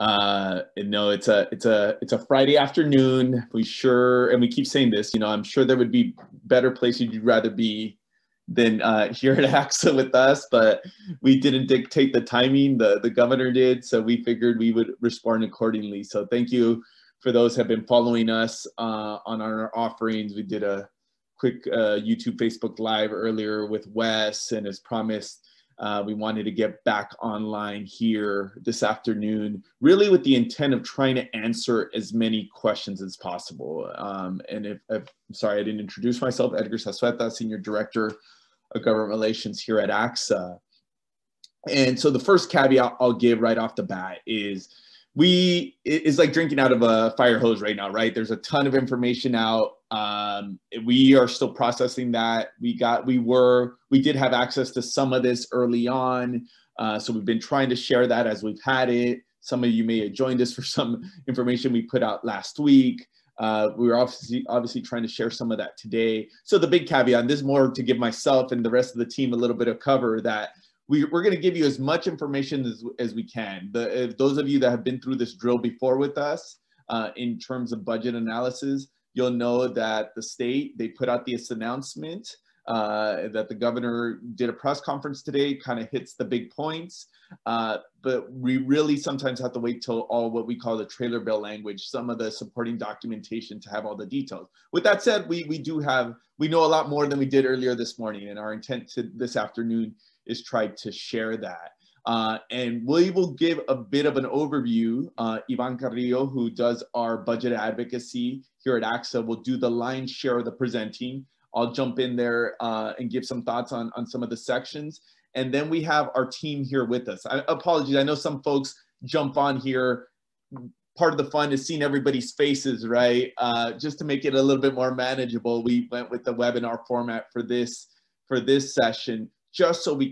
No, it's a Friday afternoon. And we keep saying this, I'm sure there would be better places you'd rather be than here at ACSA with us, but we didn't dictate the timing, the governor did, so we figured we would respond accordingly. So thank you for those who have been following us on our offerings. We did a quick YouTube, Facebook Live earlier with Wes, and as promised, we wanted to get back online here this afternoon, really with the intent of trying to answer as many questions as possible. And I'm sorry, I didn't introduce myself, Edgar Sasueta, Senior Director of Government Relations here at ACSA. And so the first caveat I'll give right off the bat is it's like drinking out of a fire hose right now, right? There's a ton of information out. We are still processing that. We did have access to some of this early on. So we've been trying to share that as we've had it. Some of you may have joined us for some information we put out last week. We were obviously trying to share some of that today. So the big caveat, and this is more to give myself and the rest of the team a little bit of cover, that we're going to give you as much information as we can. Those of you that have been through this drill before with us in terms of budget analysis, you'll know that the state, they put out this announcement that the governor did a press conference today, kind of hits the big points. But we really sometimes have to wait till all what we call the trailer bill language, some of the supporting documentation to have all the details. With that said, we know a lot more than we did earlier this morning, and our intent this afternoon is try to share that. And we will give a bit of an overview. Ivan Carrillo, who does our budget advocacy here at ACSA, will do the lion's share of the presenting. I'll jump in there and give some thoughts on some of the sections. And then we have our team here with us. Apologies, I know some folks jump on here. Part of the fun is seeing everybody's faces, right? Just to make it a little bit more manageable, we went with the webinar format for this session, just so you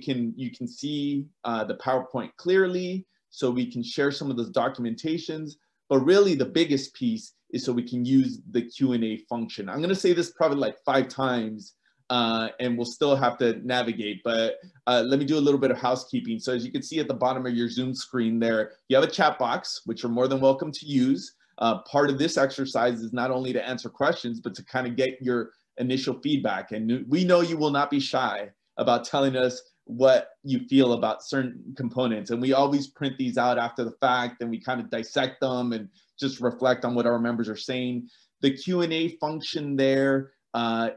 can see the PowerPoint clearly, so we can share some of those documentations. But really the biggest piece is so we can use the Q&A function. I'm gonna say this probably like 5 times, and we'll still have to navigate, but let me do a little bit of housekeeping. So as you can see at the bottom of your Zoom screen there, you have a chat box, which you're more than welcome to use. Part of this exercise is not only to answer questions, but to kind of get your initial feedback. And we know you will not be shy about telling us what you feel about certain components. And we always print these out after the fact, and we kind of dissect them and just reflect on what our members are saying. The Q&A function there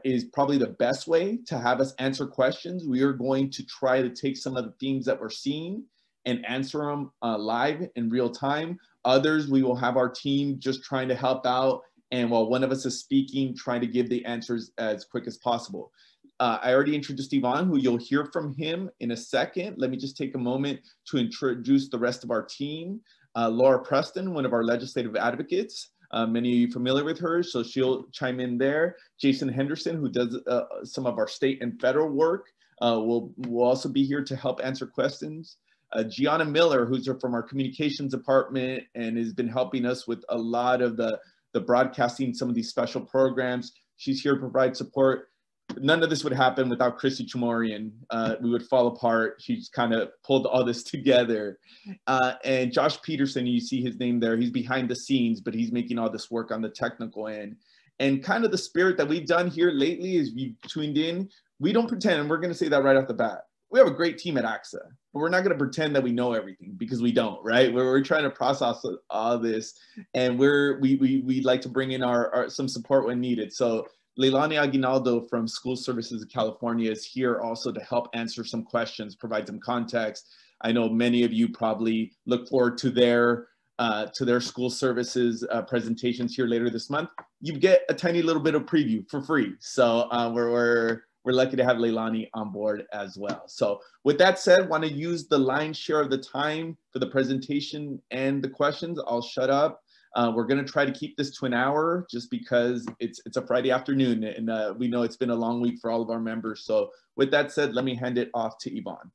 is probably the best way to have us answer questions. We are going to try to take some of the themes that we're seeing and answer them live in real time. Others, we will have our team just trying to help out, and while one of us is speaking, trying to give the answers as quick as possible. I already introduced Ivan, who you'll hear from him in a second. Let me just take a moment to introduce the rest of our team. Laura Preston, one of our legislative advocates. Many of you familiar with her, so she'll chime in there. Jason Henderson, who does some of our state and federal work, will also be here to help answer questions. Gianna Miller, who's from our communications department and has been helping us with a lot of the broadcasting, some of these special programs. She's here to provide support. None of this would happen without Christy Chamorian. We would fall apart. She's kind of pulled all this together. And Josh Peterson, you see his name there. He's behind the scenes, but he's making all this work on the technical end. And kind of the spirit that we've done here lately is you've tuned in. We don't pretend, and we're going to say that right off the bat. We have a great team at ACSA, but we're not going to pretend that we know everything, because we don't, right? We're trying to process all this, and we like to bring in our some support when needed. So Leilani Aguinaldo from School Services of California is here also to help answer some questions, provide some context. I know many of you probably look forward to their school services presentations here later this month. You get a tiny little bit of preview for free. So we're lucky to have Leilani on board as well. So with that said, want to use the lion's share of the time for the presentation and the questions. I'll shut up. We're going to try to keep this to an hour just because it's a Friday afternoon, and we know it's been a long week for all of our members. So with that said, let me hand it off to Ivan.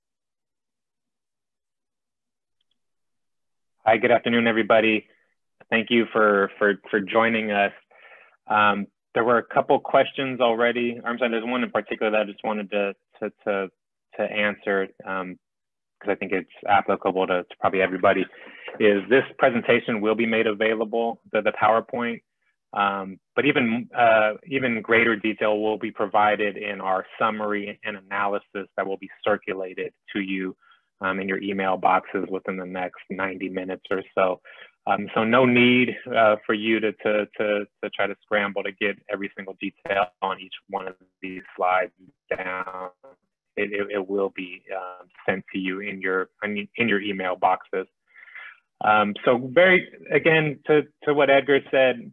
Hi, good afternoon, everybody. Thank you for joining us. There were a couple questions already. I'm sorry, there's one in particular that I just wanted to answer. I think it's applicable to probably everybody, is this presentation will be made available, the PowerPoint, but even greater detail will be provided in our summary and analysis that will be circulated to you in your email boxes within the next 90 minutes or so. So no need for you to try to scramble to get every single detail on each one of these slides down. It will be sent to you in your email boxes. So again, to what Edgar said,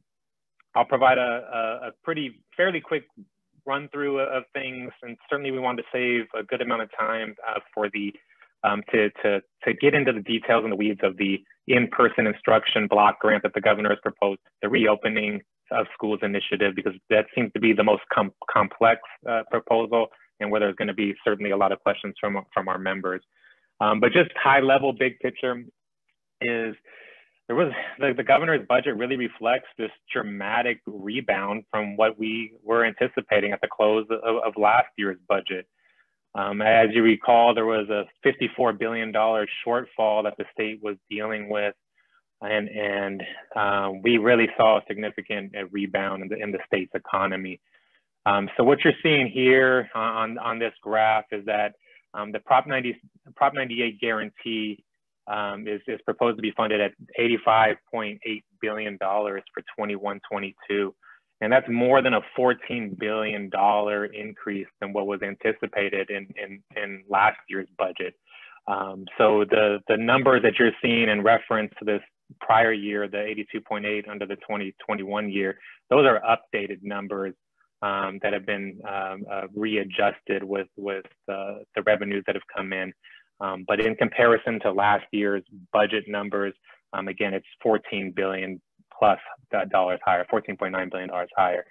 I'll provide a fairly quick run through of things, and certainly we want to save a good amount of time for the to get into the details and the weeds of the in-person instruction block grant that the governor has proposed, the reopening of schools initiative, because that seems to be the most complex proposal, and where there's going to be certainly a lot of questions from our members. But just high level, big picture is the governor's budget really reflects this dramatic rebound from what we were anticipating at the close of last year's budget. As you recall, there was a $54 billion shortfall that the state was dealing with, and we really saw a significant rebound in the state's economy. So what you're seeing here on this graph is that the Prop 98 guarantee is proposed to be funded at $85.8 billion for 21-22. And that's more than a $14 billion increase than what was anticipated in last year's budget. So the numbers that you're seeing in reference to this prior year, the 82.8 under the 2021 year, those are updated numbers that have been readjusted with the revenues that have come in. But in comparison to last year's budget numbers, again, it's $14 billion plus dollars higher, $14.9 billion higher.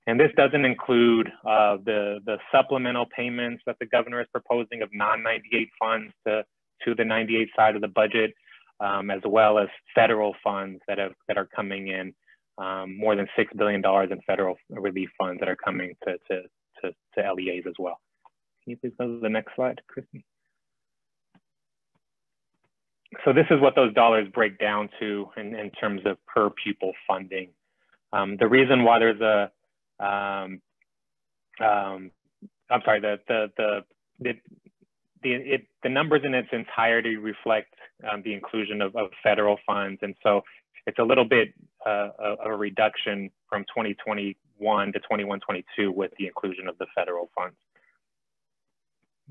And this doesn't include the supplemental payments that the governor is proposing of non-98 funds to the 98 side of the budget, as well as federal funds that are coming in, more than $6 billion in federal relief funds that are coming to LEAs as well. Can you please go to the next slide, Christy? So this is what those dollars break down to in terms of per pupil funding. The reason why there's the numbers in its entirety reflect the inclusion of federal funds, and so it's a little bit of a reduction from 2021 to 21-22 with the inclusion of the federal funds.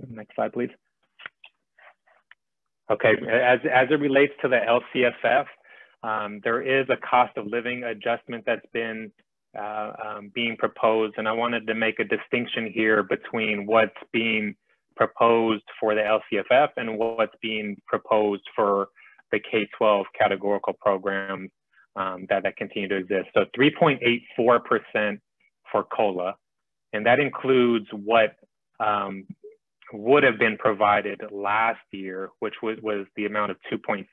Next slide, please. Okay, as it relates to the LCFF, there is a cost of living adjustment that's been being proposed, and I wanted to make a distinction here between what's being proposed for the LCFF and what's being proposed for the K-12 categorical programs that continue to exist. So 3.84% for COLA, and that includes what would have been provided last year, which was the amount of 2.3%,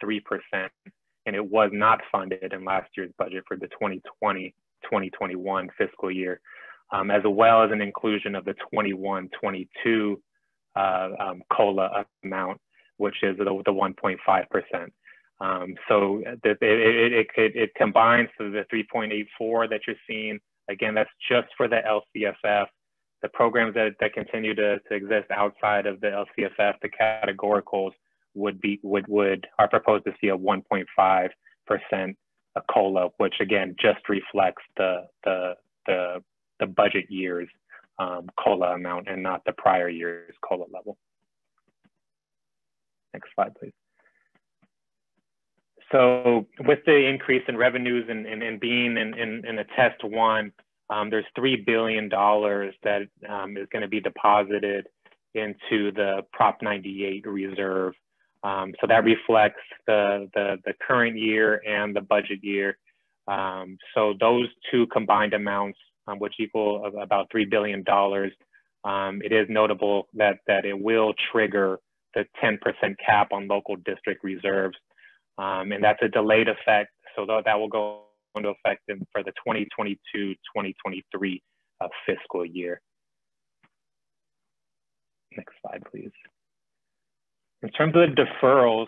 and it was not funded in last year's budget for the 2020-2021 fiscal year, as well as an inclusion of the 21-22 COLA amount, which is the 1.5%. So it combines to the 3.84 that you're seeing. Again, that's just for the LCFF. The programs that continue to exist outside of the LCFF, the categoricals are proposed to see a 1.5% COLA, which again just reflects the budget year's COLA amount and not the prior year's COLA level. Next slide, please. So with the increase in revenues and being in a test one, there's $3 billion that is going to be deposited into the Prop 98 reserve. So that reflects the current year and the budget year. So those two combined amounts, which equal about $3 billion, it is notable that it will trigger the 10% cap on local district reserves. And that's a delayed effect. So that will go into effect for the 2022-2023 fiscal year. Next slide, please. In terms of the deferrals,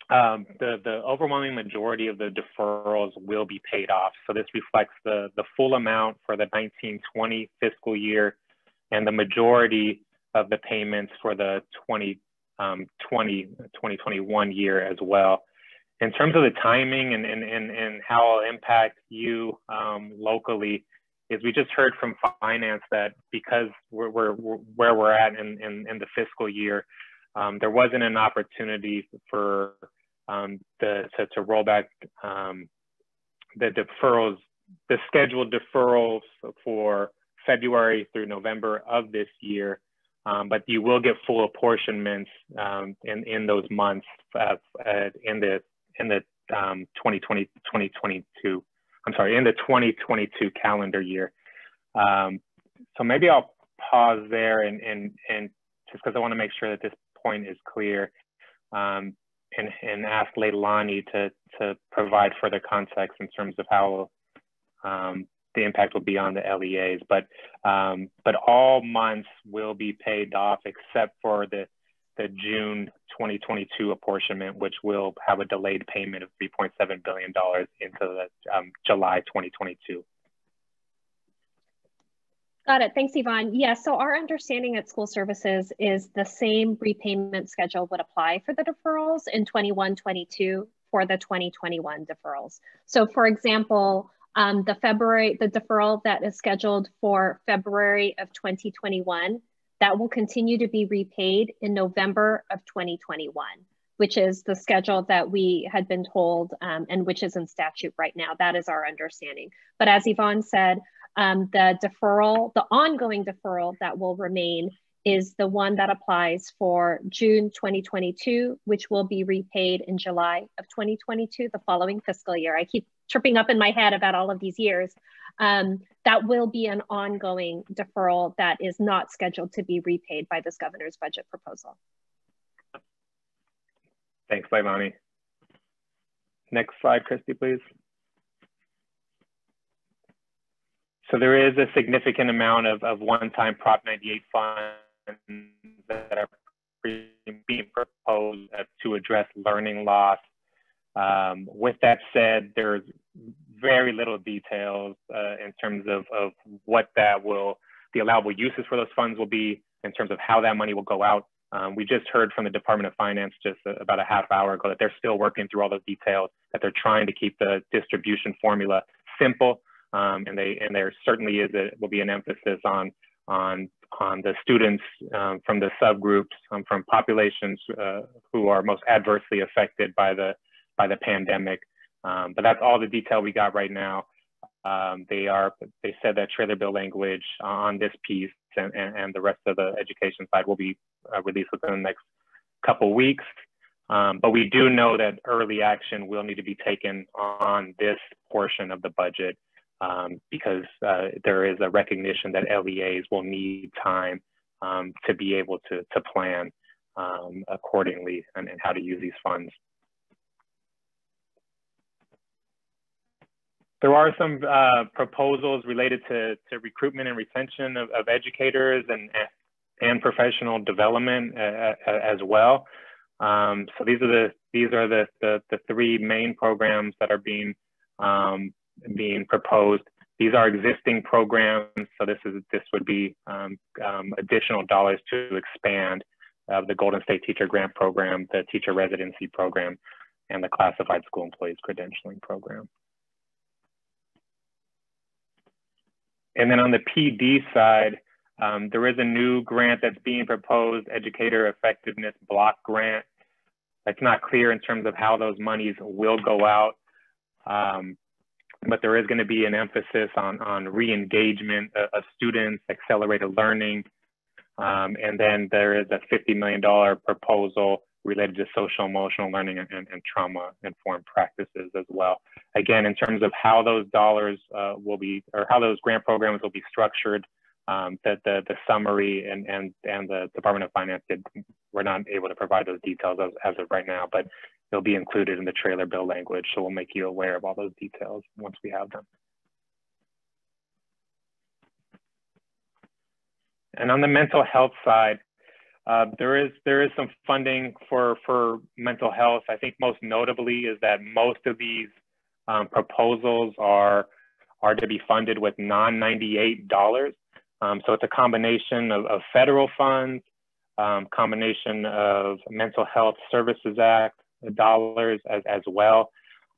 the overwhelming majority of the deferrals will be paid off. So this reflects the full amount for the 1920 fiscal year and the majority of the payments for the 2021 year as well. In terms of the timing and how it'll impact you locally, is we just heard from finance that because we're where we're at in the fiscal year, there wasn't an opportunity for to roll back the deferrals, the scheduled deferrals for February through November of this year, but you will get full apportionments in those months in the 2022 calendar year. So maybe I'll pause there and just because I want to make sure that this point is clear, and ask Leilani to provide further context in terms of how the impact will be on the LEAs. But all months will be paid off except for the June 2022 apportionment, which will have a delayed payment of $3.7 billion into the July 2022. Got it. Thanks, Yvonne. Yeah, so our understanding at School Services is the same repayment schedule would apply for the deferrals in 21-22 for the 2021 deferrals. So for example, the deferral that is scheduled for February of 2021, that will continue to be repaid in November of 2021, which is the schedule that we had been told and which is in statute right now. That is our understanding. But as Yvonne said, the deferral, the ongoing deferral that will remain is the one that applies for June 2022, which will be repaid in July of 2022, the following fiscal year. I keep tripping up in my head about all of these years. That will be an ongoing deferral that is not scheduled to be repaid by this governor's budget proposal. Thanks, Leilani. Next slide, Christy, please. So there is a significant amount of one-time Prop 98 funds that are being proposed to address learning loss. With that said, there's very little details in terms of what that will, the allowable uses for those funds will be, in terms of how that money will go out. We just heard from the Department of Finance just about a half hour ago that they're still working through all those details, that they're trying to keep the distribution formula simple. And there certainly will be an emphasis on the students from the subgroups from populations who are most adversely affected by the pandemic. But that's all the detail we got right now. They said that trailer bill language on this piece and the rest of the education side will be released within the next couple weeks. But we do know that early action will need to be taken on this portion of the budget because there is a recognition that LEAs will need time to be able to plan accordingly and how to use these funds. There are some proposals related to recruitment and retention of educators and professional development as well. So these are the three main programs that are being proposed. These are existing programs, so this would be additional dollars to expand the Golden State Teacher Grant Program, the Teacher Residency Program, and the Classified School Employees Credentialing Program. And then on the PD side, there is a new grant that's being proposed, Educator Effectiveness Block Grant. It's not clear in terms of how those monies will go out, but there is going to be an emphasis on re-engagement of students, accelerated learning, and then there is a $50 million proposal related to social emotional learning and trauma-informed practices as well. Again, in terms of how those dollars will be, or how those grant programs will be structured, the summary and the Department of Finance we're not able to provide those details as of right now, but they'll be included in the trailer bill language. So we'll make you aware of all those details once we have them. And on the mental health side, There is some funding for mental health. I think most notably is that most of these proposals are to be funded with non-98 dollars. So it's a combination of federal funds, combination of Mental Health Services Act dollars as well.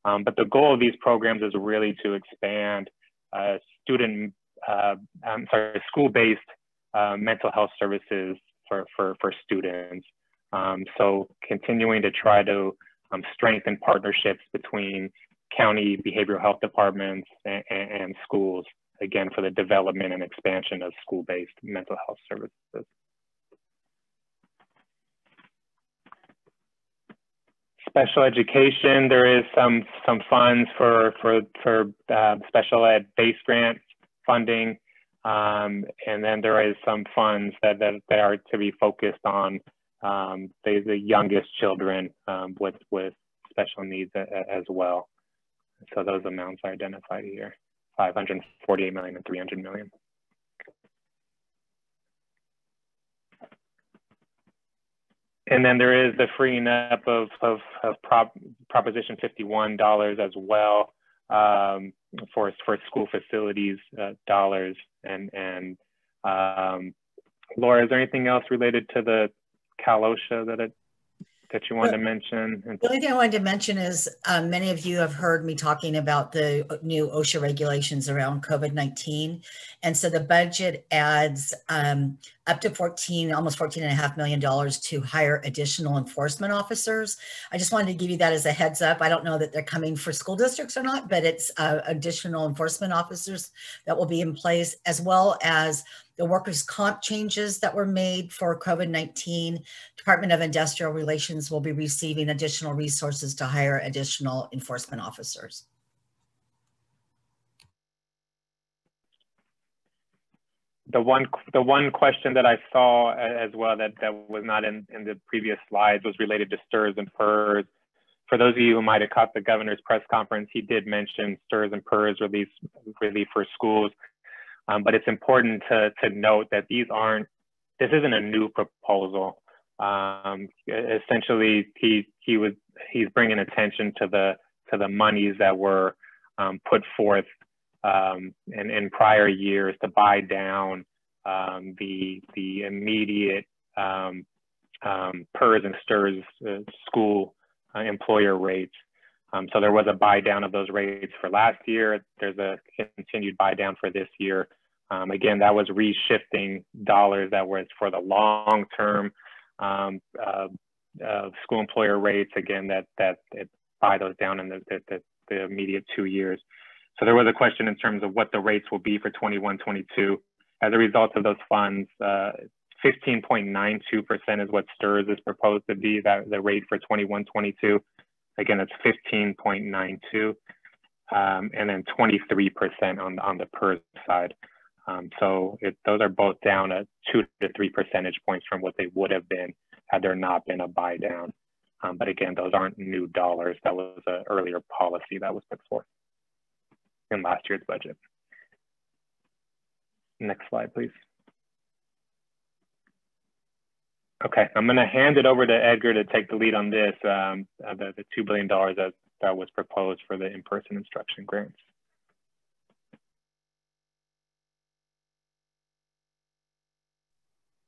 But the goal of these programs is really to expand school-based mental health services for students. So continuing to try to strengthen partnerships between county behavioral health departments and schools, again, for the development and expansion of school-based mental health services. Special education, there is some funds for special ed base grant funding, and then there is some funds that are to be focused on the youngest children with special needs as well. So those amounts are identified here, 548 million and 300 million. And then there is the freeing up of Proposition 51 dollars as well for school facilities dollars. And Laura, is there anything else related to the Cal OSHA that you wanted to mention? The only thing I wanted to mention is many of you have heard me talking about the new OSHA regulations around COVID-19. And so the budget adds up to almost $14.5 million to hire additional enforcement officers. I just wanted to give you that as a heads up. I don't know that they're coming for school districts or not, but it's additional enforcement officers that will be in place, as well as the workers' comp changes that were made for COVID-19. Department of Industrial Relations will be receiving additional resources to hire additional enforcement officers. The one question that I saw as well that was not in the previous slides was related to STRS and PERS. For those of you who might have caught the governor's press conference, he did mention STRS and PERS relief for schools. But it's important to note that this isn't a new proposal. Essentially, he's bringing attention to the monies that were put forth in prior years to buy down the immediate PERS and STRS school employer rates. So there was a buy down of those rates for last year. There's a continued buy down for this year. Again, that was reshifting dollars that was for the long-term school employer rates. Again, that it buy those down in the immediate 2 years. So there was a question in terms of what the rates will be for 21-22. As a result of those funds, 15.92% is what STRS is proposed to be, the rate for 21-22. Again, it's 15.92, and then 23% on the PERS side. So those are both down at 2 to 3 percentage points from what they would have been had there not been a buy down. But again, those aren't new dollars. That was an earlier policy that was put forth in last year's budget. Next slide, please. Okay, I'm going to hand it over to Edgar to take the lead on this, the $2 billion that was proposed for the in-person instruction grants.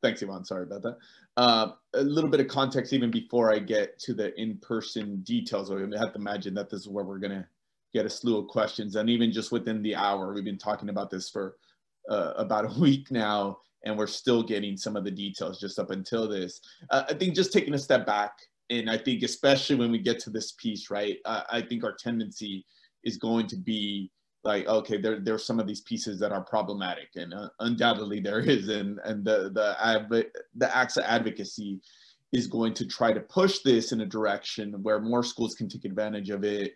Thanks, Yvonne. Sorry about that. A little bit of context even before I get to the in-person details. I have to imagine that this is where we're going to get a slew of questions. And even just within the hour, we've been talking about this for about a week now, and we're still getting some of the details just up until this. I think just taking a step back, and I think especially when we get to this piece, right, I think our tendency is going to be like, okay, there are some of these pieces that are problematic, and undoubtedly there is, and the ACSA advocacy is going to try to push this in a direction where more schools can take advantage of it,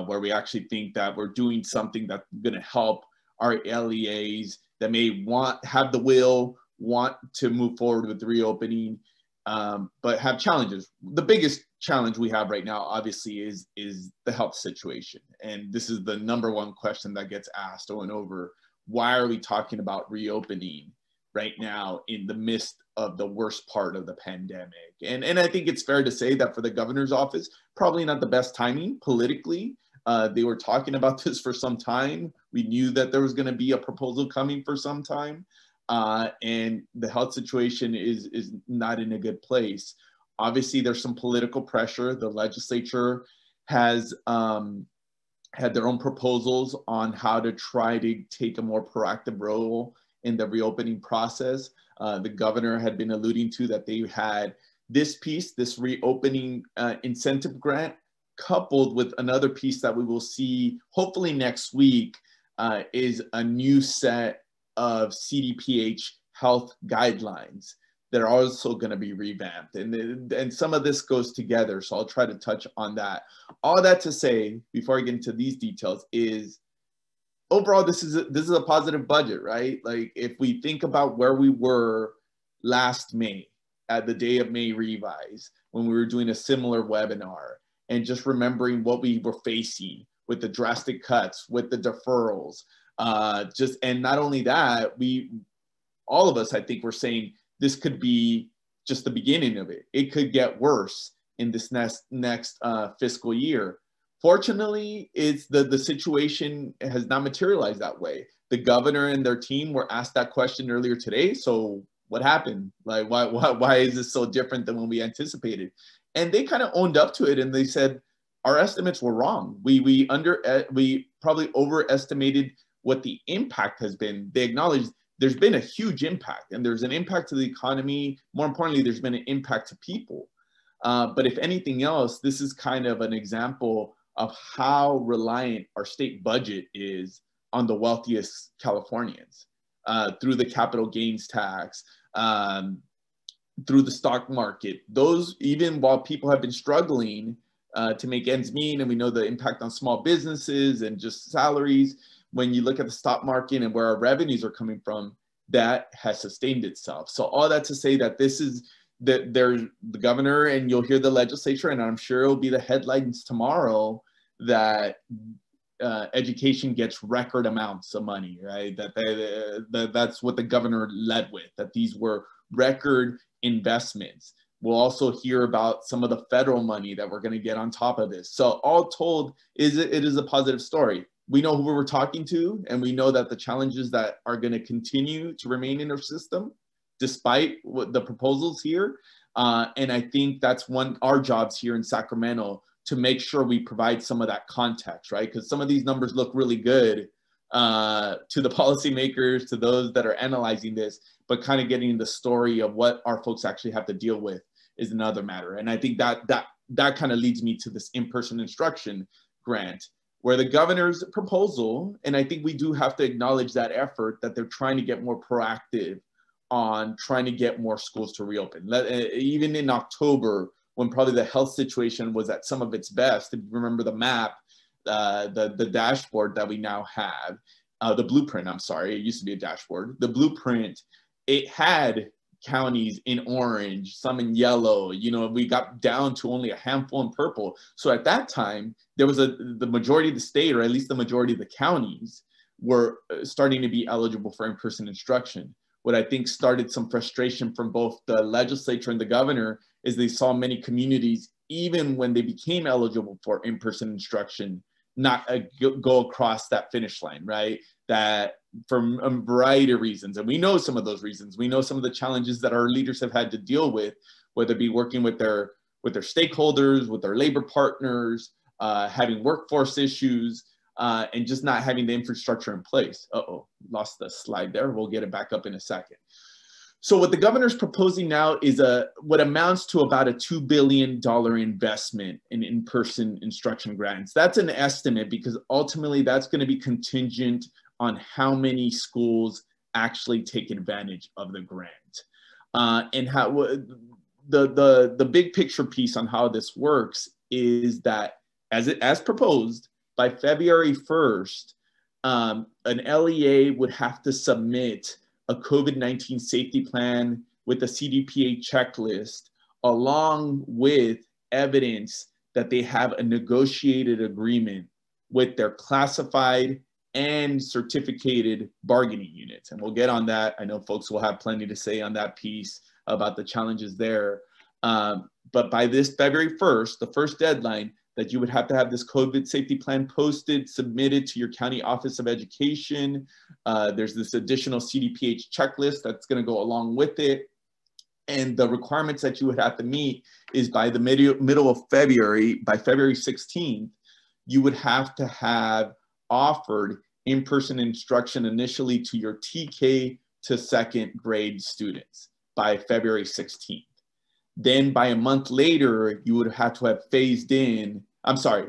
where we actually think that we're doing something that's going to help our LEAs that may have the will, want to move forward with the reopening, but have challenges. The biggest challenge we have right now, obviously, is the health situation. And this is the #1 question that gets asked over and over. Why are we talking about reopening right now in the midst of the worst part of the pandemic. And I think it's fair to say that for the governor's office, probably not the best timing politically. They were talking about this for some time. We knew that there was going to be a proposal coming for some time. And the health situation is not in a good place. Obviously, there's some political pressure. The legislature has had their own proposals on how to try to take a more proactive role in the reopening process. The governor had been alluding to that they had this piece, this reopening incentive grant, coupled with another piece that we will see hopefully next week, is a new set of CDPH health guidelines that are also going to be revamped. And some of this goes together, so I'll try to touch on that. All that to say, before I get into these details, is overall, this is a positive budget, right? Like, if we think about where we were last May, at the day of May Revise, when we were doing a similar webinar, and just remembering what we were facing with the drastic cuts, with the deferrals, and not only that, all of us, I think, were saying this could be just the beginning of it. It could get worse in this next fiscal year. Fortunately, the situation has not materialized that way. The governor and their team were asked that question earlier today. So what happened? Like, why is this so different than when we anticipated? And they kind of owned up to it, and they said, our estimates were wrong. We probably overestimated what the impact has been. They acknowledged there's been a huge impact, and there's an impact to the economy. More importantly, there's been an impact to people. But if anything else, this is kind of an example of how reliant our state budget is on the wealthiest Californians, through the capital gains tax, through the stock market. Those, even while people have been struggling to make ends meet, and we know the impact on small businesses and just salaries, when you look at the stock market and where our revenues are coming from, that has sustained itself. So all that to say that this is, that there's the governor, and you'll hear the legislature, and I'm sure it'll be the headlines tomorrow, that education gets record amounts of money, right? That's what the governor led with, that these were record investments. We'll also hear about some of the federal money that we're going to get on top of this. So all told, it is a positive story. We know who we're talking to, and we know that the challenges that are going to continue to remain in our system, despite the proposals here. And I think that's our jobs here in Sacramento, to make sure we provide some of that context, right? Because some of these numbers look really good to the policymakers, to those that are analyzing this, but kind of getting the story of what our folks actually have to deal with is another matter. And I think that kind of leads me to this in-person instruction grant, where the governor's proposal, and I think we do have to acknowledge that effort, that they're trying to get more proactive on trying to get more schools to reopen. Even in October, when probably the health situation was at some of its best, if you remember the map, the dashboard that we now have, the blueprint, I'm sorry, it used to be a dashboard. The blueprint, it had counties in orange, some in yellow, we got down to only a handful in purple. So at that time, there was the majority of the state, or at least the majority of the counties, were starting to be eligible for in-person instruction. What I think started some frustration from both the legislature and the governor is they saw many communities, even when they became eligible for in-person instruction, not go across that finish line, right? That for a variety of reasons, and we know some of those reasons. We know some of the challenges that our leaders have had to deal with, whether it be working with their stakeholders, with their labor partners, having workforce issues, and just not having the infrastructure in place. Lost the slide there. We'll get it back up in a second. So what the governor's proposing now is what amounts to about a $2 billion investment in in-person instruction grants. That's an estimate, because ultimately that's going to be contingent on how many schools actually take advantage of the grant. And how the big picture piece on how this works is that as proposed, by February 1st, an LEA would have to submit a COVID-19 safety plan with a CDPA checklist, along with evidence that they have a negotiated agreement with their classified and certificated bargaining units. And we'll get on that. I know folks will have plenty to say on that piece about the challenges there. But by this February 1st, the first deadline, that you would have to have this COVID safety plan posted, submitted to your county office of education. There's this additional CDPH checklist that's going to go along with it. And the requirements that you would have to meet is by the middle of February, by February 16th, you would have to have offered in-person instruction initially to your TK to second grade students by February 16th. Then by a month later, you would have to have phased in,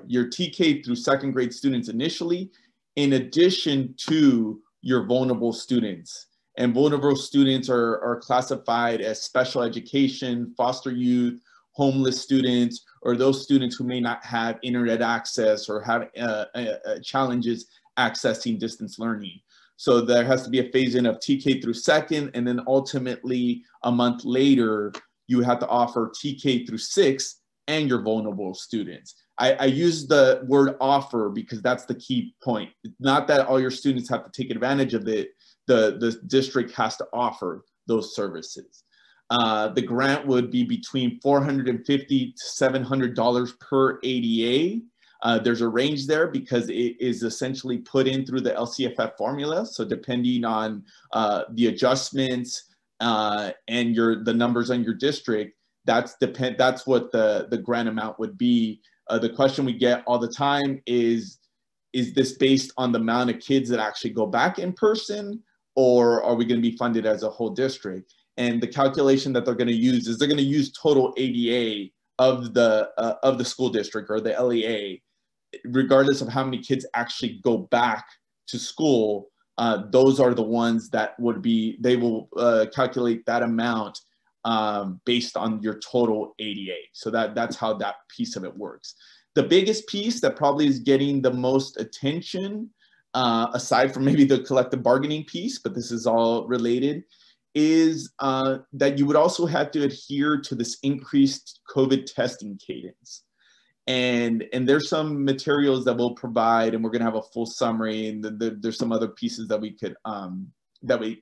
your TK through second grade students initially, in addition to your vulnerable students. And vulnerable students are classified as special education, foster youth, homeless students, or those students who may not have internet access or have challenges accessing distance learning. So there has to be a phase in of TK through second, and then ultimately a month later, you have to offer TK through 6 and your vulnerable students. I use the word offer because that's the key point. Not that all your students have to take advantage of it. The district has to offer those services. The grant would be between $450 to $700 per ADA. There's a range there because it is essentially put in through the LCFF formula. So depending on the adjustments and the numbers on your district, that's what the grant amount would be. The question we get all the time is this based on the amount of kids that actually go back in person, or are we going to be funded as a whole district? And the calculation that they're going to use is they're going to use total ADA of the school district or the LEA, regardless of how many kids actually go back to school. Those are the ones that would be, they will calculate that amount based on your total ADA. So that's how that piece of it works. The biggest piece that probably is getting the most attention, aside from maybe the collective bargaining piece, but this is all related, is that you would also have to adhere to this increased COVID testing cadence. And there's some materials that we'll provide, and we're gonna have a full summary, and there's some other pieces that we could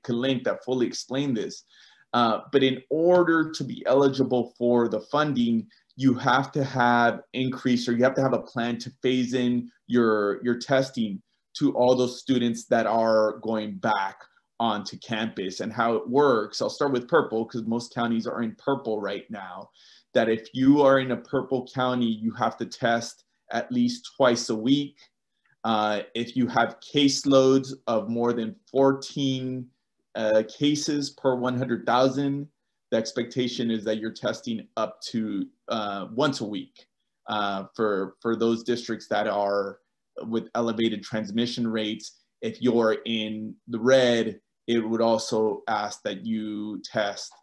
link that fully explain this. But in order to be eligible for the funding, you have to have increase, or you have to have a plan to phase in your testing to all those students that are going back onto campus. And how it works, I'll start with purple because most counties are in purple right now, that if you are in a purple county, you have to test at least twice a week. If you have caseloads of more than 14 cases per 100,000, the expectation is that you're testing up to once a week. For those districts that are with elevated transmission rates, if you're in the red, it would also ask that you test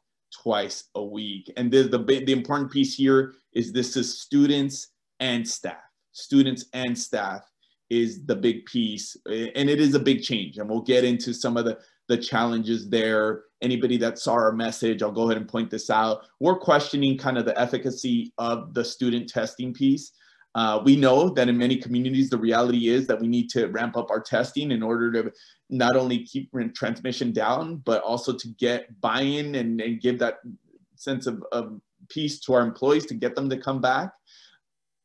twice a week. And the important piece here is this is students and staff. Students and staff is the big piece, and it is a big change. And we'll get into some of the challenges there. Anybody that saw our message, I'll go ahead and point this out. We're questioning kind of the efficacy of the student testing piece. We know that in many communities, the reality is that we need to ramp up our testing in order to not only keep transmission down, but also to get buy-in and give that sense of peace to our employees to get them to come back.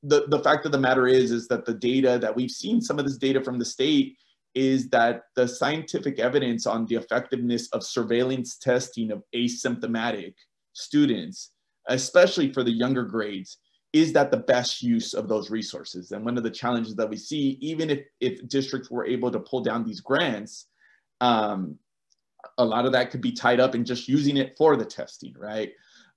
The fact of the matter is that the data that we've seen, some of this data from the state, is that the scientific evidence on the effectiveness of surveillance testing of asymptomatic students, especially for the younger grades, is that the best use of those resources. And one of the challenges that we see, even if districts were able to pull down these grants, a lot of that could be tied up in just using it for the testing, right?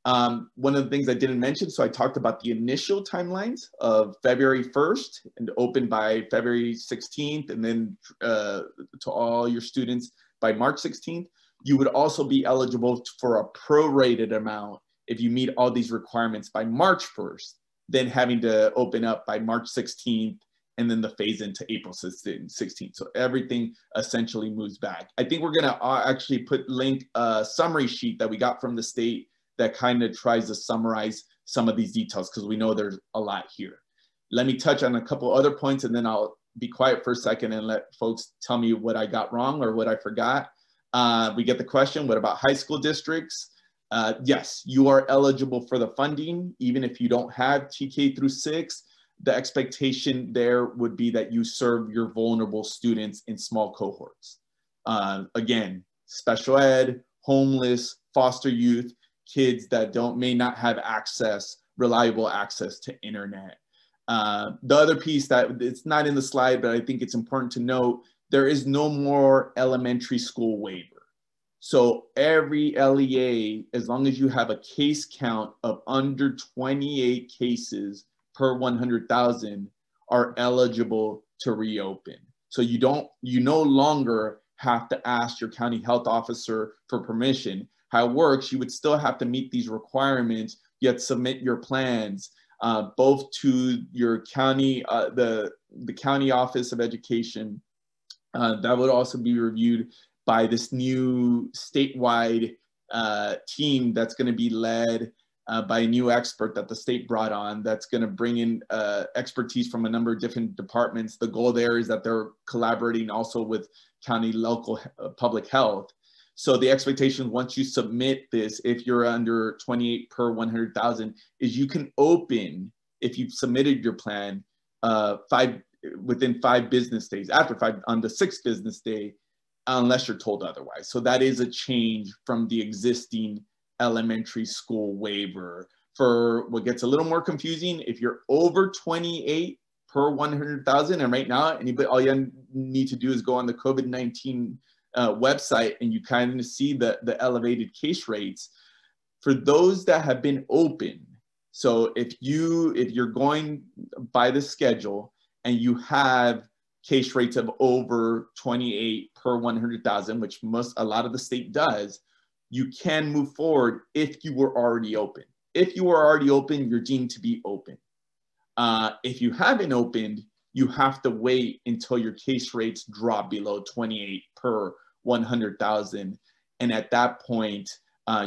One of the things I didn't mention, so I talked about the initial timelines of February 1st and open by February 16th, and then to all your students by March 16th. You would also be eligible for a prorated amount if you meet all these requirements by March 1st, then having to open up by March 16th, and then the phase into April 16th. So everything essentially moves back. I think we're gonna actually link a summary sheet that we got from the state that kind of tries to summarize some of these details, because we know there's a lot here. Let me touch on a couple other points, and then I'll be quiet for a second and let folks tell me what I got wrong or what I forgot. We get the question, what about high school districts? Yes, you are eligible for the funding, even if you don't have TK through 6. The expectation there would be that you serve your vulnerable students in small cohorts. Again, special ed, homeless, foster youth, kids that may not have reliable access to internet. The other piece that it's not in the slide, but I think it's important to note, there is no more elementary school waiver. So every LEA, as long as you have a case count of under 28 cases per 100,000, are eligible to reopen. So you no longer have to ask your county health officer for permission. How it works, you would still have to meet these requirements, yet submit your plans both to your county, the county office of education. That would also be reviewed by this new statewide team that's going to be led by a new expert that the state brought on, that's going to bring in expertise from a number of different departments. The goal there is that they're collaborating also with county local public health. So the expectation once you submit this, if you're under 28 per 100,000, is you can open, if you've submitted your plan, within 5 business days, on the 6th business day, unless you're told otherwise. So that is a change from the existing elementary school waiver. For what gets a little more confusing, if you're over 28 per 100,000, and right now, all you need to do is go on the COVID-19 website and you kind of see the elevated case rates. For those that have been open, so if you're going by the schedule and you have case rates of over 28 per 100,000, which a lot of the state does, you can move forward if you were already open. If you were already open, you're deemed to be open. If you haven't opened, you have to wait until your case rates drop below 28 per 100,000. And at that point,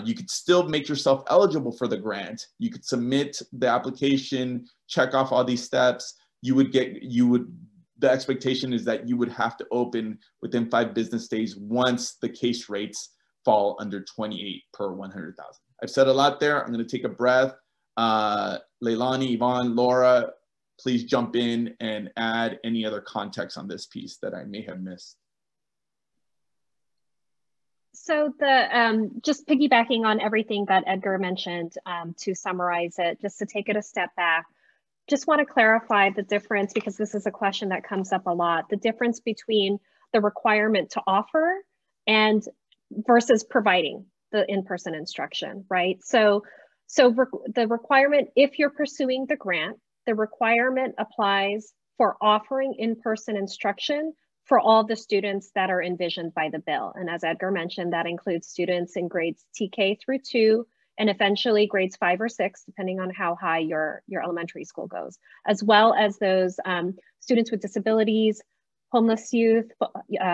you could still make yourself eligible for the grant. You could submit the application, check off all these steps. The expectation is that you would have to open within 5 business days once the case rates fall under 28 per 100,000. I've said a lot there. I'm going to take a breath. Leilani, Yvonne, Laura, please jump in and add any other context on this piece that I may have missed. So just piggybacking on everything that Edgar mentioned, to summarize it, just to take it a step back, just want to clarify the difference, because this is a question that comes up a lot, the difference between the requirement to offer and versus providing the in-person instruction, right? So the requirement, if you're pursuing the grant, the requirement applies for offering in-person instruction for all the students that are envisioned by the bill. And as Edgar mentioned, that includes students in grades TK through 2, and eventually grades 5 or 6, depending on how high your elementary school goes, as well as those students with disabilities, homeless youth,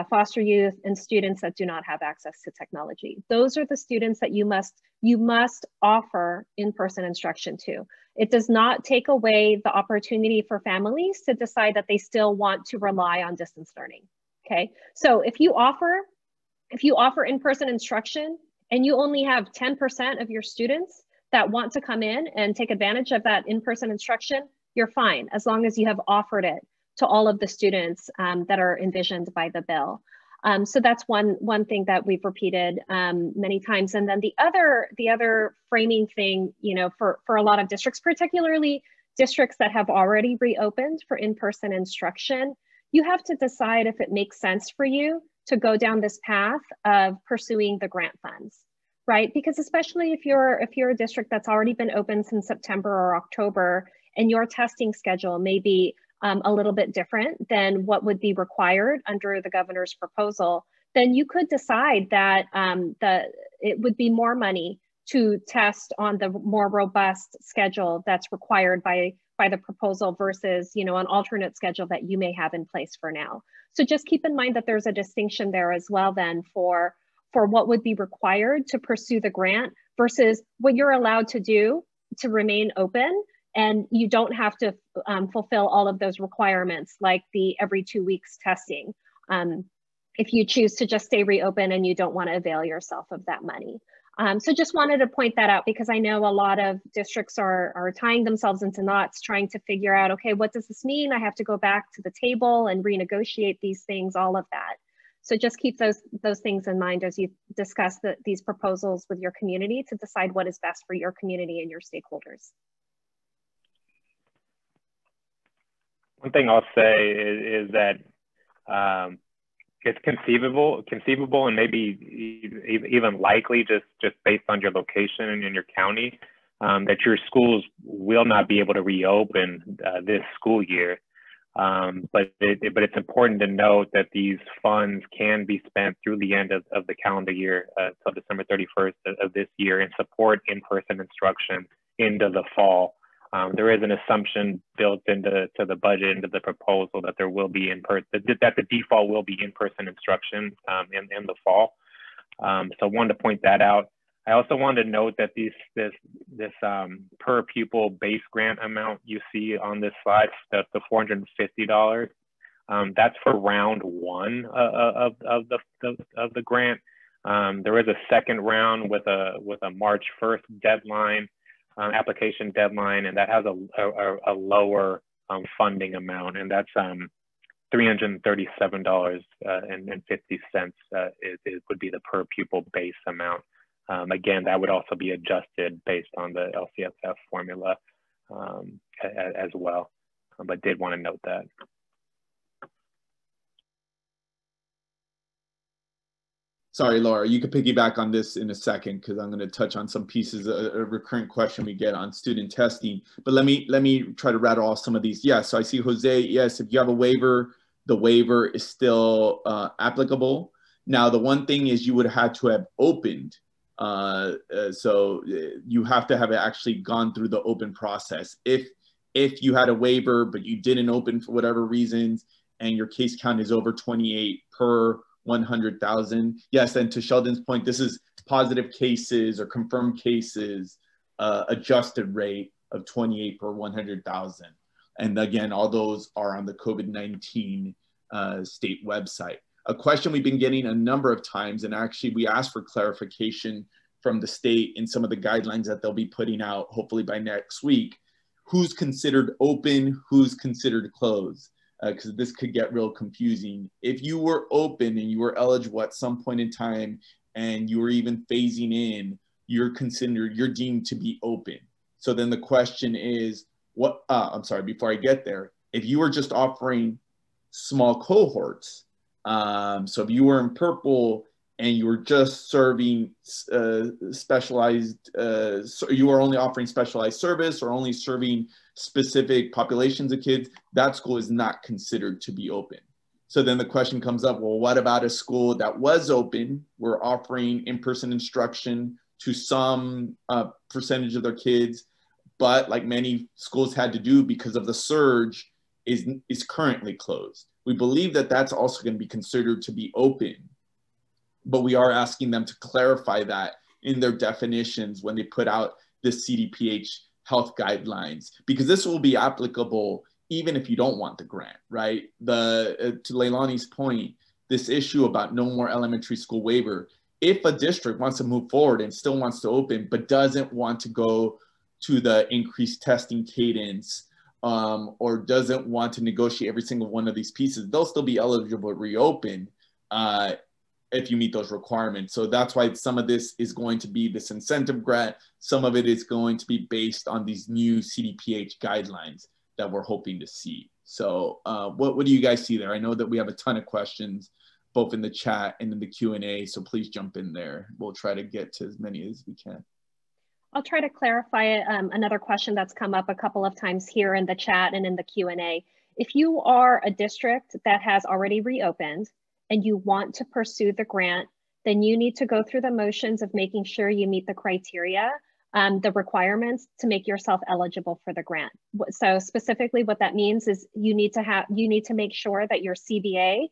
foster youth, and students that do not have access to technology. Those are the students that you must offer in-person instruction to. It does not take away the opportunity for families to decide that they still want to rely on distance learning, okay? So if you offer in-person instruction and you only have 10% of your students that want to come in and take advantage of that in-person instruction, you're fine, as long as you have offered it to all of the students that are envisioned by the bill. So that's one thing that we've repeated many times. And then the other framing thing, for a lot of districts, particularly districts that have already reopened for in-person instruction, you have to decide if it makes sense for you to go down this path of pursuing the grant funds, right? Because especially if you're a district that's already been open since September or October, and your testing schedule may be a little bit different than what would be required under the governor's proposal, then you could decide that it would be more money to test on the more robust schedule that's required by the proposal versus, an alternate schedule that you may have in place for now. So just keep in mind that there's a distinction there as well then for what would be required to pursue the grant versus what you're allowed to do to remain open And you don't have to fulfill all of those requirements, like the every 2 weeks testing, if you choose to just stay reopen and you don't want to avail yourself of that money. So just wanted to point that out, because I know a lot of districts are tying themselves into knots trying to figure out, okay, what does this mean? I have to go back to the table and renegotiate these things, all of that. So just keep those things in mind as you discuss these proposals with your community to decide what is best for your community and your stakeholders. One thing I'll say is that it's conceivable and maybe even likely, just based on your location and in your county, that your schools will not be able to reopen this school year. But it's important to note that these funds can be spent through the end of the calendar year, till December 31st of this year, and support in-person instruction into the fall. There is an assumption built into the budget, into the proposal, that there will be that the default will be in-person instruction in the fall. So I wanted to point that out. I also wanted to note that this per pupil base grant amount you see on this slide, that's the $450. That's for round one of the grant. There is a second round with a March 1st deadline, application deadline, and that has a lower funding amount, and that's $337.50 would be the per pupil base amount. Again, that would also be adjusted based on the LCSF formula as well, but did want to note that. Sorry, Laura, you could piggyback on this in a second, because I'm going to touch on some pieces, a recurrent question we get on student testing. But let me try to rattle off some of these. Yes, so I see Jose, yes, if you have a waiver, the waiver is still applicable. Now, the one thing is you would have had to have opened. So you have to have actually gone through the open process. If you had a waiver, but you didn't open for whatever reasons, and your case count is over 28 per 100,000. Yes, and to Sheldon's point, this is positive cases or confirmed cases, adjusted rate of 28 per 100,000. And again, all those are on the COVID-19 state website. A question we've been getting a number of times, and actually we asked for clarification from the state in some of the guidelines that they'll be putting out hopefully by next week. Who's considered open, who's considered closed? Because this could get real confusing. If you were open and you were eligible at some point in time and you were even phasing in, you're deemed to be open. So then the question is, I'm sorry, before I get there, if you were just offering small cohorts, so if you were in purple and you were just serving specialized, so you were only offering specialized service or only serving specific populations of kids, that school is not considered to be open. So then the question comes up, well, what about a school that was open, we're offering in-person instruction to some percentage of their kids, but like many schools had to do because of the surge, is currently closed. We believe that that's also going to be considered to be open, but we are asking them to clarify that in their definitions when they put out the CDPH health guidelines, because this will be applicable even if you don't want the grant, right? To Leilani's point, this issue about no more elementary school waiver, if a district wants to move forward and still wants to open, but doesn't want to go to the increased testing cadence, or doesn't want to negotiate every single one of these pieces, they'll still be eligible to reopen if you meet those requirements. So that's why some of this is going to be this incentive grant. Some of it is going to be based on these new CDPH guidelines that we're hoping to see. So what do you guys see there? I know that we have a ton of questions, both in the chat and in the Q&A, so please jump in there. We'll try to get to as many as we can. I'll try to clarify another question that's come up a couple of times here in the chat and in the Q&A. If you are a district that has already reopened and you want to pursue the grant, then you need to go through the motions of making sure you meet the criteria, the requirements to make yourself eligible for the grant. So specifically what that means is you need to make sure that your CBA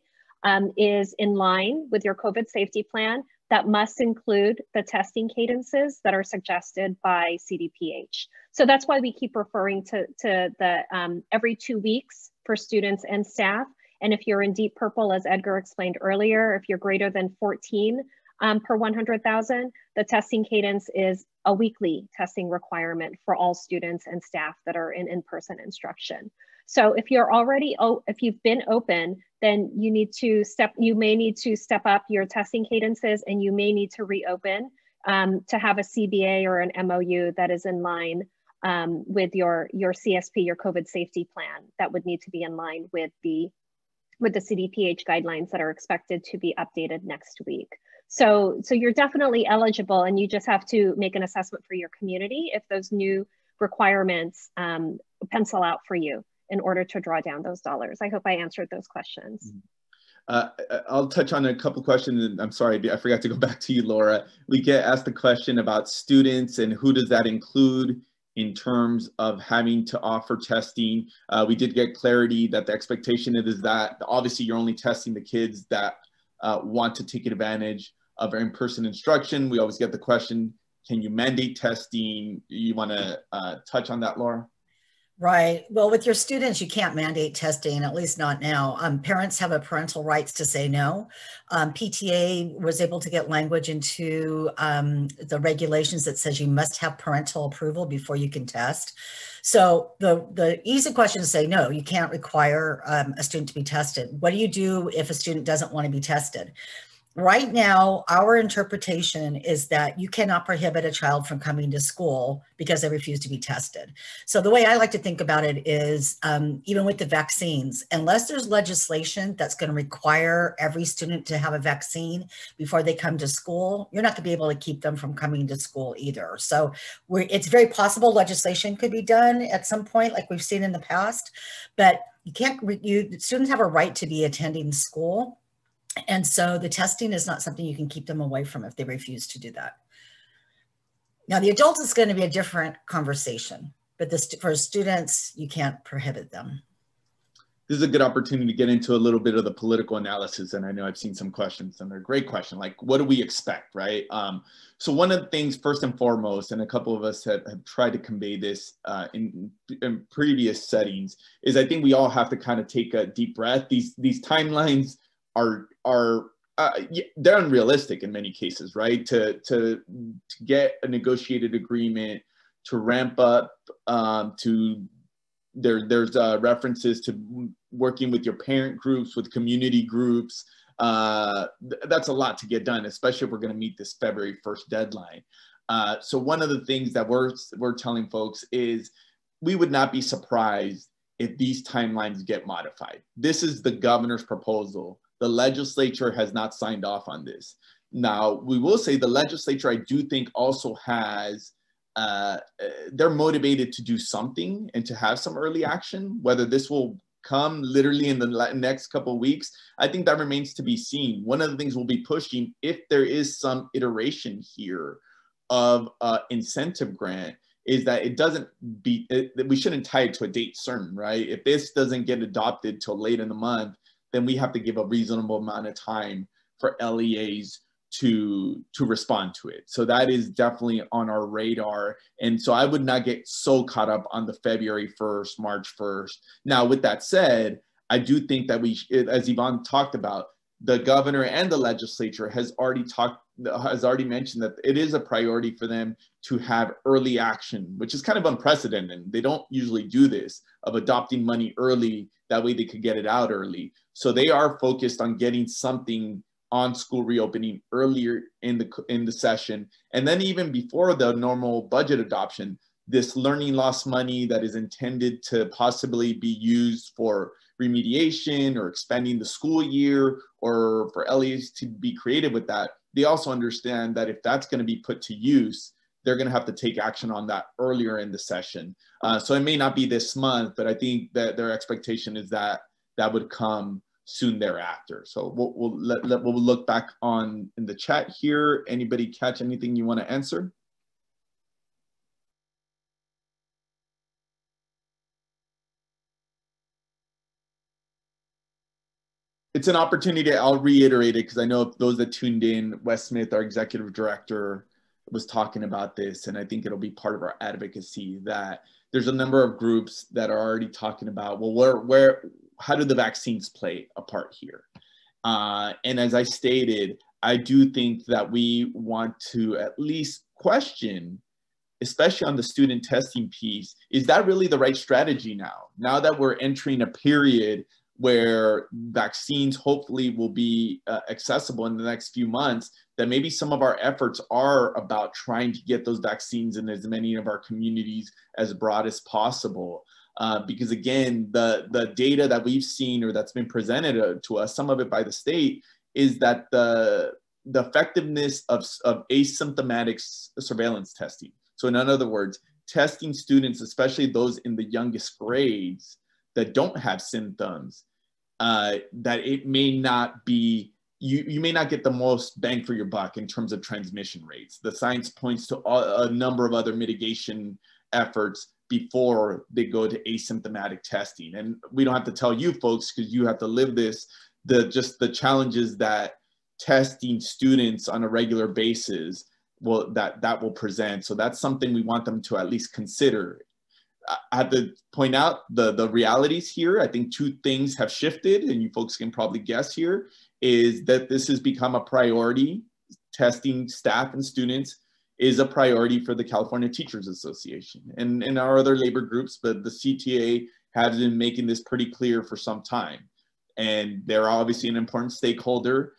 is in line with your COVID safety plan. That must include the testing cadences that are suggested by CDPH. So that's why we keep referring to the every 2 weeks for students and staff. And if you're in deep purple, as Edgar explained earlier, if you're greater than 14 per 100,000, the testing cadence is a weekly testing requirement for all students and staff that are in in-person instruction. So if you're already, if you've been open, then you may need to step up your testing cadences, and you may need to reopen to have a CBA or an MOU that is in line with your CSP, your COVID safety plan, that would need to be in line with the CDPH guidelines that are expected to be updated next week. So you're definitely eligible, and you just have to make an assessment for your community if those new requirements pencil out for you in order to draw down those dollars. I hope I answered those questions. I'll touch on a couple questions, and I'm sorry, I forgot to go back to you, Laura. We get asked the question about students and who does that include in terms of having to offer testing. We did get clarity that the expectation is that obviously you're only testing the kids that want to take advantage of our in-person instruction. We always get the question, can you mandate testing? You want to touch on that, Laura? Right. Well, with your students, you can't mandate testing, at least not now. Parents have a parental rights to say no. PTA was able to get language into the regulations that says you must have parental approval before you can test. So the easy question is to say, no, you can't require a student to be tested. What do you do if a student doesn't want to be tested? Right now, our interpretation is that you cannot prohibit a child from coming to school because they refuse to be tested. So the way I like to think about it is, even with the vaccines, unless there's legislation that's going to require every student to have a vaccine before they come to school, you're not going to be able to keep them from coming to school either. So it's very possible legislation could be done at some point, like we've seen in the past, but students have a right to be attending school. And so the testing is not something you can keep them away from if they refuse to do that. Now, the adults is going to be a different conversation, but for students, you can't prohibit them. This is a good opportunity to get into a little bit of the political analysis. And I know I've seen some questions, and they're a great question, like, what do we expect, right? So one of the things, first and foremost, and a couple of us have tried to convey this in previous settings, is I think we all have to kind of take a deep breath. These timelines they're unrealistic in many cases, right? To get a negotiated agreement, to ramp up, there's references to working with your parent groups, with community groups. That's a lot to get done, especially if we're going to meet this February 1st deadline. So one of the things that we're telling folks is we would not be surprised if these timelines get modified. This is the governor's proposal. The legislature has not signed off on this. Now, we will say the legislature, I do think, also has, they're motivated to do something and to have some early action. Whether this will come literally in the next couple of weeks, I think that remains to be seen. One of the things we'll be pushing, if there is some iteration here of incentive grant, is that we shouldn't tie it to a date certain, right? If this doesn't get adopted till late in the month, then we have to give a reasonable amount of time for LEAs to respond to it. So that is definitely on our radar. And so I would not get so caught up on the February 1st, March 1st. Now, with that said, I do think that as Yvonne talked about, the governor and the legislature has already mentioned that it is a priority for them to have early action, which is kind of unprecedented. They don't usually do this, of adopting money early. That way they could get it out early. So they are focused on getting something on school reopening earlier in the session. And then even before the normal budget adoption, this learning loss money that is intended to possibly be used for remediation or expanding the school year, or for LEAs to be creative with that, they also understand that if that's going to be put to use, they're going to have to take action on that earlier in the session. So it may not be this month, but I think that their expectation is that that would come soon thereafter. So we'll look back in the chat here. Anybody catch anything you want to answer? It's an opportunity. I'll reiterate it because I know those that tuned in, Wes Smith, our executive director, was talking about this, and I think it'll be part of our advocacy, that there's a number of groups that are already talking about, well, how do the vaccines play a part here? And as I stated, I do think that we want to at least question, especially on the student testing piece, is that really the right strategy now? Now that we're entering a period where vaccines hopefully will be accessible in the next few months, that maybe some of our efforts are about trying to get those vaccines in as many of our communities as broad as possible. Because again, the data that we've seen or that's been presented to us, some of it by the state, is that the effectiveness of asymptomatic surveillance testing. So in other words, testing students, especially those in the youngest grades that don't have symptoms, that it may not be, you may not get the most bang for your buck in terms of transmission rates. The science points to a number of other mitigation efforts before they go to asymptomatic testing. And we don't have to tell you folks, because you have to live this, just the challenges that testing students on a regular basis that will present. So that's something we want them to at least consider. I have to point out the realities here. I think two things have shifted, and you folks can probably guess here, is that this has become a priority. Testing staff and students is a priority for the California Teachers Association and our other labor groups, but the CTA has been making this pretty clear for some time. And they're obviously an important stakeholder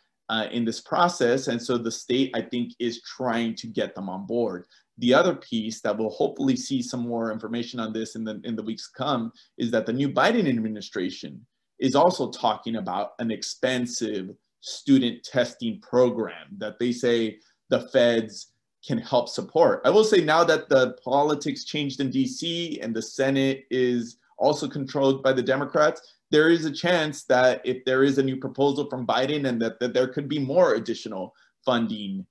in this process. And so the state, I think, is trying to get them on board. The other piece that we'll hopefully see some more information on this in the weeks to come is that the new Biden administration is also talking about an expensive student testing program that they say the feds can help support. I will say, now that the politics changed in DC and the Senate is also controlled by the Democrats, there is a chance that if there is a new proposal from Biden, and that there could be more additional funding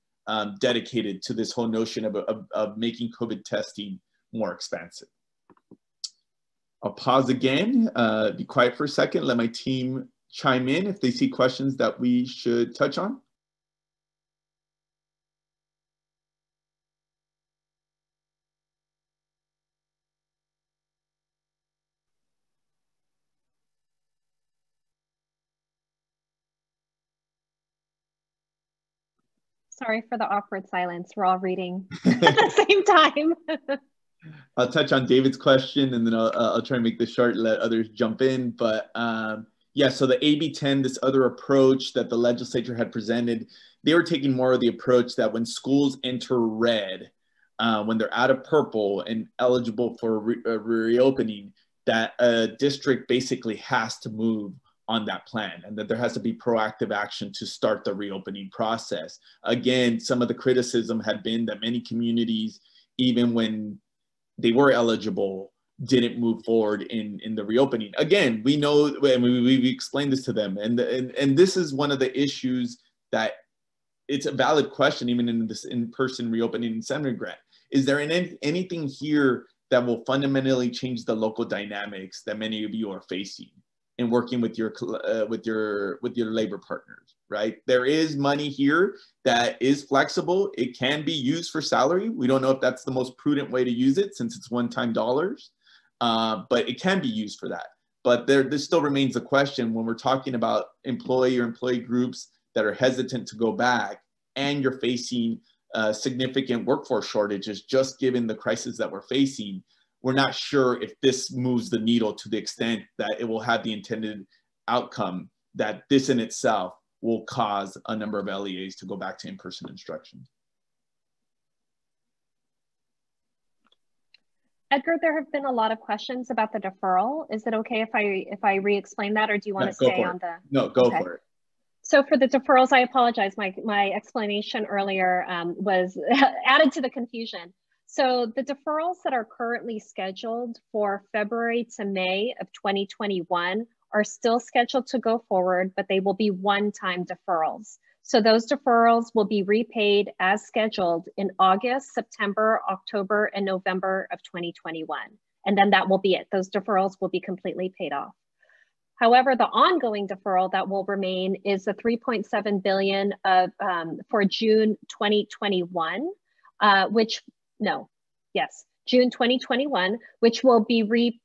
dedicated to this whole notion of making COVID testing more expensive. I'll pause again, be quiet for a second, let my team chime in if they see questions that we should touch on. Sorry for the awkward silence. We're all reading at the same time. I'll touch on David's question, and then I'll try and make this short, let others jump in. But yeah, so the AB 10, this other approach that the legislature had presented, they were taking more of the approach that when schools enter red, when they're out of purple and eligible for reopening, that a district basically has to move on that plan, and that there has to be proactive action to start the reopening process. Again, some of the criticism had been that many communities, even when they were eligible, didn't move forward in the reopening. Again, we know, and we've explained this to them, and this is one of the issues that it's a valid question, even in this in-person reopening and seminary grant. Is there anything here that will fundamentally change the local dynamics that many of you are facing in working with your labor partners, right? There is money here that is flexible. It can be used for salary. We don't know if that's the most prudent way to use it, since it's one-time dollars, but it can be used for that. But this still remains a question when we're talking about employee groups that are hesitant to go back, and you're facing significant workforce shortages, just given the crisis that we're facing. We're not sure if this moves the needle to the extent that it will have the intended outcome, that this in itself will cause a number of LEAs to go back to in-person instruction. Edgar, there have been a lot of questions about the deferral. Is it okay if I re-explain that, or do you want to stay on the? No, go for it. So for the deferrals, I apologize. My explanation earlier was added to the confusion. So the deferrals that are currently scheduled for February to May of 2021 are still scheduled to go forward, but they will be one-time deferrals. So those deferrals will be repaid as scheduled in August, September, October, and November of 2021. And then that will be it. Those deferrals will be completely paid off. However, the ongoing deferral that will remain is the $3.7 billion for June 2021. June 2021, which will be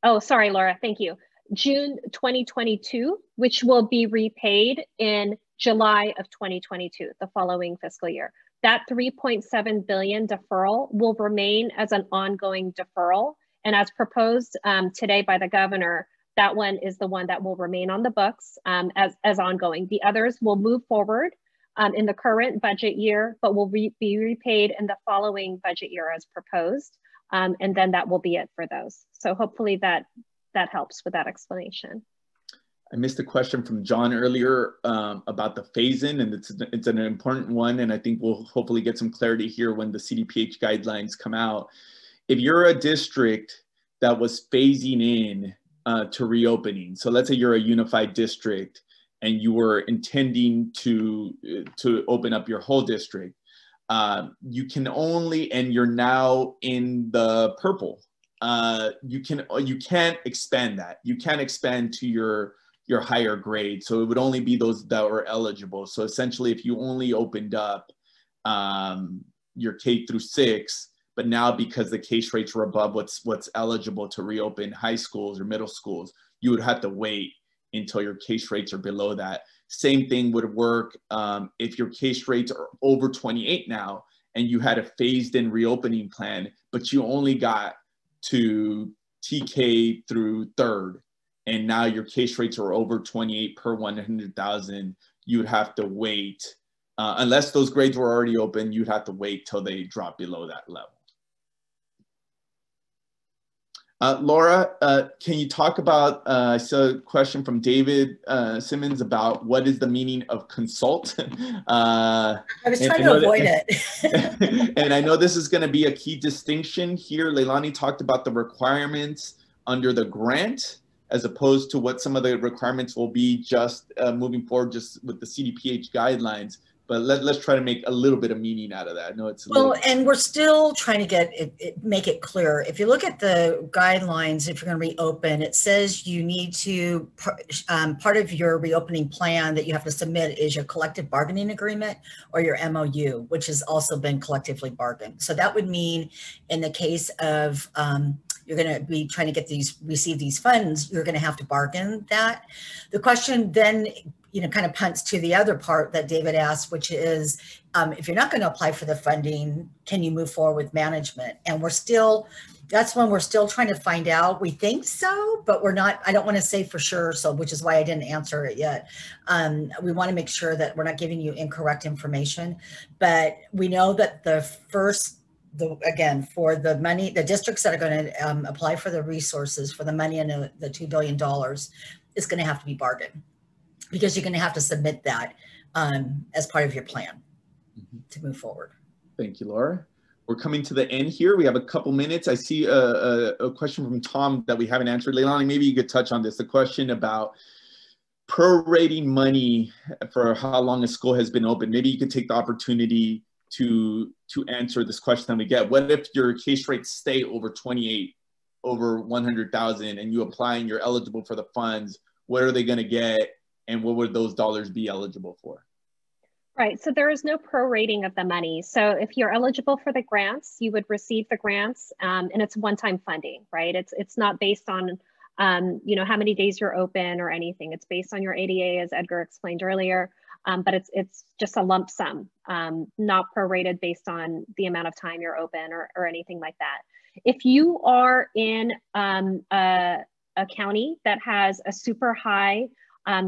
oh, sorry, Laura, thank you. June 2022, which will be repaid in July of 2022, the following fiscal year. That $3.7 billion deferral will remain as an ongoing deferral. And as proposed today by the governor, that one is the one that will remain on the books as ongoing. The others will move forward in the current budget year, but will be repaid in the following budget year as proposed. And then that will be it for those. So hopefully that helps with that explanation. I missed a question from John earlier about the phase-in, and it's an important one, and I think we'll hopefully get some clarity here when the CDPH guidelines come out. If you're a district that was phasing in to reopening, so let's say you're a unified district and you were intending to open up your whole district, you can only, and you're now in the purple, you can't expand that. You can't expand to your higher grade. So it would only be those that were eligible. So essentially, if you only opened up your K through 6, but now because the case rates were above what's eligible to reopen high schools or middle schools, you would have to wait until your case rates are below that. Same thing would work if your case rates are over 28 now and you had a phased in reopening plan, but you only got to TK through 3rd, and now your case rates are over 28 per 100,000, you would have to wait. Unless those grades were already open, you'd have to wait till they drop below that level. Laura, can you talk about, I saw a question from David Simmons about what is the meaning of consult? I was trying to avoid it. And I know this is going to be a key distinction here. Leilani talked about the requirements under the grant as opposed to what some of the requirements will be just moving forward just with the CDPH guidelines. But let's try to make a little bit of meaning out of that. I know it's and we're still trying to get make it clear. If you look at the guidelines, if you're going to reopen, it says you need to, part of your reopening plan that you have to submit is your collective bargaining agreement or your MOU, which has also been collectively bargained. So that would mean in the case of you're going to be trying to receive these funds, you're going to have to bargain that. The question then, kind of punts to the other part that David asked, which is, if you're not going to apply for the funding, can you move forward with management? And that's when we're still trying to find out. We think so, but we're not, I don't want to say for sure. So, which is why I didn't answer it yet. We want to make sure that we're not giving you incorrect information, but we know that again, for the money, the districts that are going to apply for the resources for the money and the $2 billion is going to have to be bargained, because you're going to have to submit that as part of your plan to move forward. Thank you, Laura. We're coming to the end here. We have a couple minutes. I see a question from Tom that we haven't answered. Leilani, maybe you could touch on this. The question about prorating money for how long a school has been open. Maybe you could take the opportunity to answer this question that we get. What if your case rates stay over 28, over 100,000, and you apply and you're eligible for the funds? What are they going to get? And what would those dollars be eligible for? Right, so there is no prorating of the money. So if you're eligible for the grants, you would receive the grants, and it's one-time funding, right? It's not based on, how many days you're open or anything. It's based on your ADA, as Edgar explained earlier, but it's just a lump sum, not prorated based on the amount of time you're open or anything like that. If you are in a county that has a super high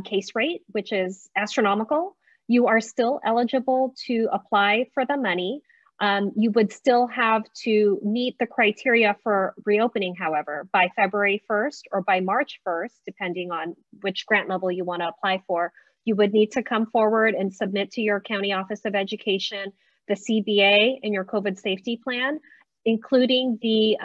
case rate, which is astronomical, you are still eligible to apply for the money. You would still have to meet the criteria for reopening, however, by February 1st or by March 1st, depending on which grant level you want to apply for. You would need to come forward and submit to your County Office of Education the CBA and your COVID safety plan, including the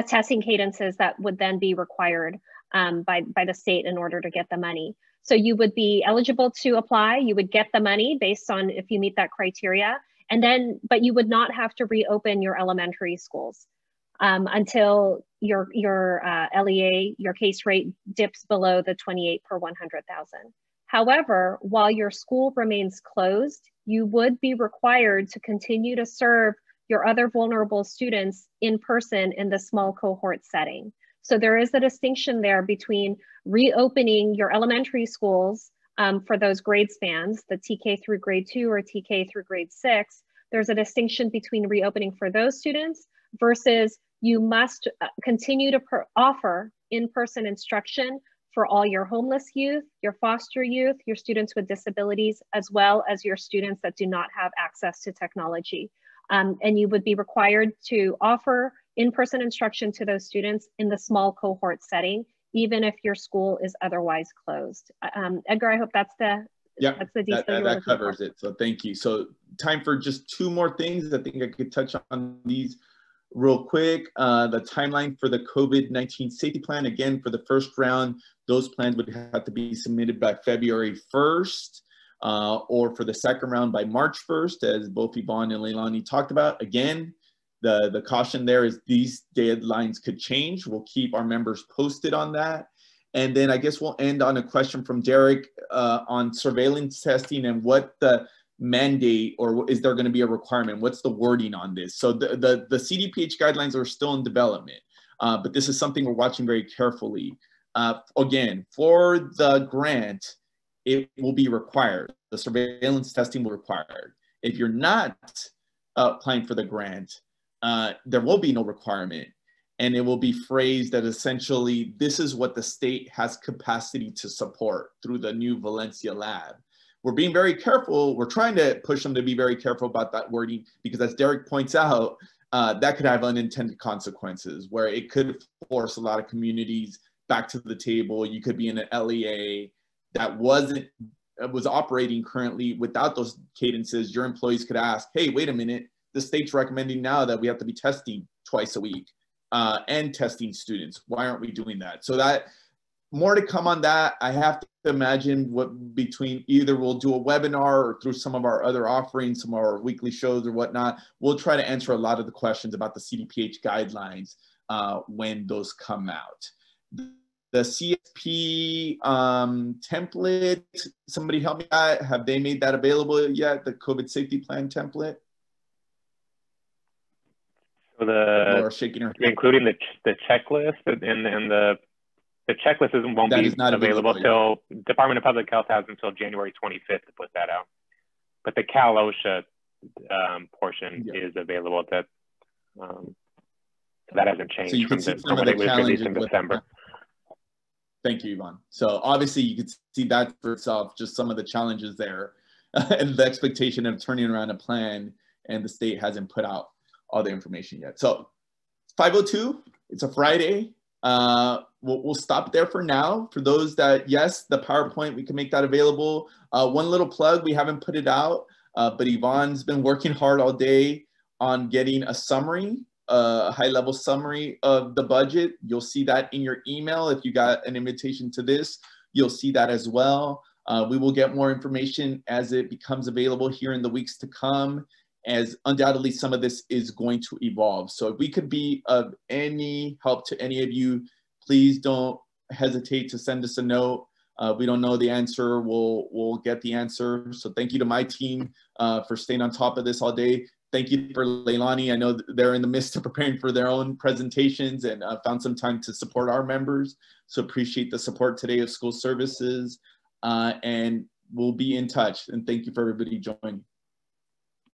testing cadences that would then be required by the state in order to get the money. So you would be eligible to apply, you would get the money based on if you meet that criteria, but you would not have to reopen your elementary schools until your LEA, your case rate dips below the 28 per 100,000. However, while your school remains closed, you would be required to continue to serve your other vulnerable students in person in the small cohort setting. So there is a distinction there between reopening your elementary schools for those grade spans, the TK through grade 2 or TK through grade 6. There's a distinction between reopening for those students versus you must continue to offer in-person instruction for all your homeless youth, your foster youth, your students with disabilities, as well as your students that do not have access to technology. And you would be required to offer in-person instruction to those students in the small cohort setting, even if your school is otherwise closed. Edgar, I hope that's the detail that covers it. So thank you. So time for just 2 more things. I think I could touch on these real quick. The timeline for the COVID-19 safety plan. Again, for the first round, those plans would have to be submitted by February 1st. Or for the second round by March 1st, as both Yvonne and Leilani talked about. Again, the caution there is these deadlines could change. We'll keep our members posted on that. And then I guess we'll end on a question from Derek on surveillance testing and what the mandate, or is there going to be a requirement? What's the wording on this? So the CDPH guidelines are still in development, but this is something we're watching very carefully. Again, for the grant, it will be required. The surveillance testing will be required. If you're not applying for the grant, there will be no requirement. And it will be phrased that essentially, this is what the state has capacity to support through the new Valencia lab. We're being very careful. We're trying to push them to be very careful about that wording, because as Derek points out, that could have unintended consequences where it could force a lot of communities back to the table. You could be in an LEA that was operating currently without those cadences. Your employees could ask, hey, wait a minute, the state's recommending now that we have to be testing twice a week and testing students. Why aren't we doing that? So that, more to come on that. I have to imagine what between either we'll do a webinar or through some of our other offerings, some of our weekly shows or whatnot, we'll try to answer a lot of the questions about the CDPH guidelines when those come out. The CSP template, somebody help me out. Have they made that available yet? The COVID safety plan template? So shaking her head. including the checklist and the checklist won't be available till Department of Public Health has until January 25th to put that out. But the Cal OSHA portion is available. That that hasn't changed so you can see some of the challenges in December. Thank you, Yvonne. So obviously you could see that for itself, just some of the challenges there and the expectation of turning around a plan, and the state hasn't put out all the information yet. So 5:02, it's a Friday. We'll stop there for now. For those that, yes, the PowerPoint, we can make that available. One little plug, we haven't put it out, but Yvonne's been working hard all day on getting a summary, a high-level summary of the budget. You'll see that in your email. If you got an invitation to this, you'll see that as well. We will get more information as it becomes available here in the weeks to come, as undoubtedly some of this is going to evolve. So if we could be of any help to any of you, please don't hesitate to send us a note. We don't know the answer, we'll get the answer. So thank you to my team for staying on top of this all day. Thank you for Leilani. I know they're in the midst of preparing for their own presentations and found some time to support our members. So appreciate the support today of school services, and we'll be in touch. And thank you for everybody joining.